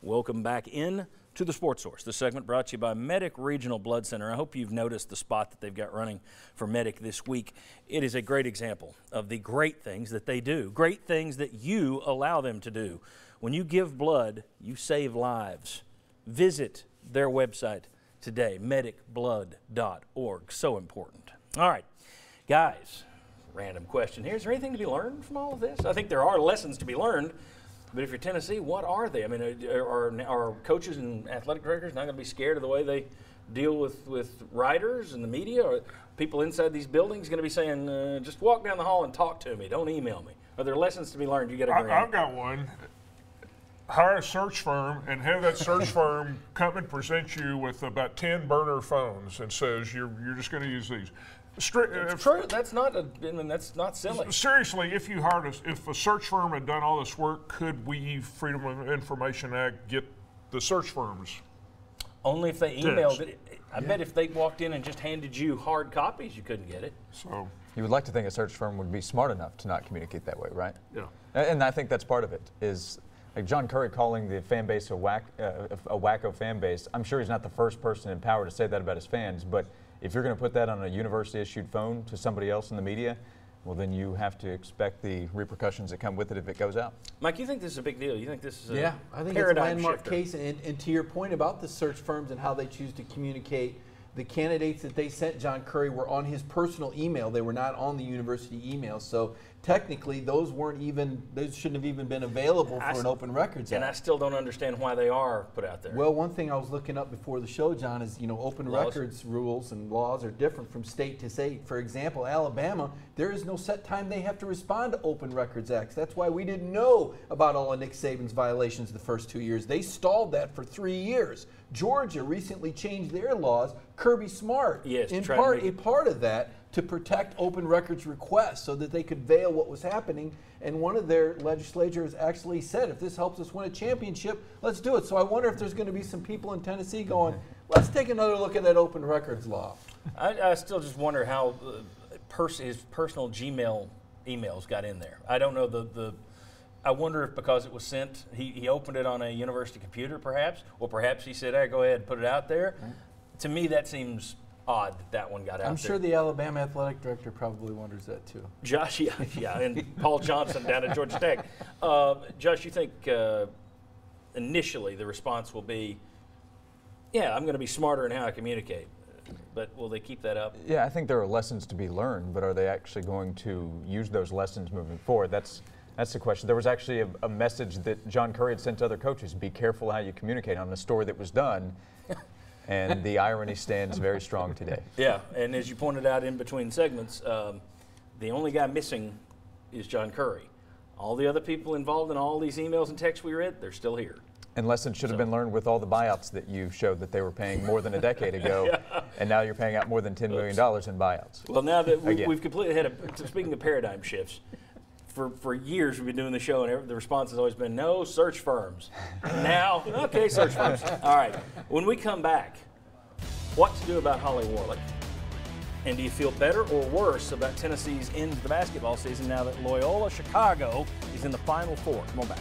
Welcome back in to the Sports Source. This segment brought to you by Medic Regional Blood Center. I hope you've noticed the spot that they've got running for Medic this week. It is a great example of the great things that they do, great things that you allow them to do. When you give blood, you save lives. Visit their website today, medicblood.org. So important. All right, guys, random question here. Is there anything to be learned from all of this? I think there are lessons to be learned. But if you're Tennessee, what are they? I mean, are coaches and athletic directors not going to be scared of the way they deal with writers and the media? Or people inside these buildings going to be saying, just walk down the hall and talk to me, don't email me? Are there lessons to be learned? You got to agree. I've got one. Hire a search firm and have that search firm come and present you with about 10 burner phones and says you're just going to use these. True. That's not. That's not silly. Seriously, if a search firm had done all this work, could we, Freedom of Information Act, get the search firms? Only if they emailed it. I bet if they walked in and just handed you hard copies, you couldn't get it. So you would like to think a search firm would be smart enough to not communicate that way, right? Yeah. And I think that's part of it. Is like John Currie calling the fan base a wacko fan base. I'm sure he's not the first person in power to say that about his fans, but if you're going to put that on a university-issued phone to somebody else in the media, well, then you have to expect the repercussions that come with it if it goes out. Mike, you think this is a big deal? You think this is a I think paradigm it's a landmark shifter? case. And to your point about the search firms and how they choose to communicate, the candidates that they sent John Currie were on his personal email. They were not on the university email. So technically, those shouldn't have even been available for an Open Records Act. And I still don't understand why they are put out there. Well, one thing I was looking up before the show, John, is open records rules and laws are different from state to state. For example, Alabama, there is no set time they have to respond to Open Records Acts. That's why we didn't know about all of Nick Saban's violations the first 2 years. They stalled that for 3 years. Georgia recently changed their laws. Kirby Smart, a part of that, to protect open records requests so that they could veil what was happening. And one of their legislators actually said, if this helps us win a championship, let's do it. So I wonder if there's going to be some people in Tennessee going, let's take another look at that open records law. I still just wonder how his personal Gmail emails got in there. I don't know I wonder if because it was sent, he opened it on a university computer perhaps, or perhaps he said, hey, go ahead and put it out there. Right. To me, that seems odd that one got out there. I'm sure the Alabama athletic director probably wonders that too. Josh, yeah, and Paul Johnson down at Georgia Tech. Josh, you think initially the response will be, yeah, I'm going to be smarter in how I communicate. But will they keep that up? Yeah, I think there are lessons to be learned, but are they actually going to use those lessons moving forward? That's the question. There was actually a message that John Currie had sent to other coaches, be careful how you communicate, on a story that was done. And the irony stands very strong today. Yeah, and as you pointed out in between segments, the only guy missing is John Currie. All the other people involved in all these emails and texts we read, they're still here. And lessons should have been learned with all the buyouts that you showed that they were paying more than a decade ago, yeah. And now you're paying out more than $10 million in buyouts. Well, now that we've completely had speaking of paradigm shifts, for years we've been doing the show, and the response has always been no search firms. Now, okay, search firms. All right. When we come back, what to do about Holly Warlick? And do you feel better or worse about Tennessee's end to the basketball season now that Loyola Chicago is in the Final Four? Come on back.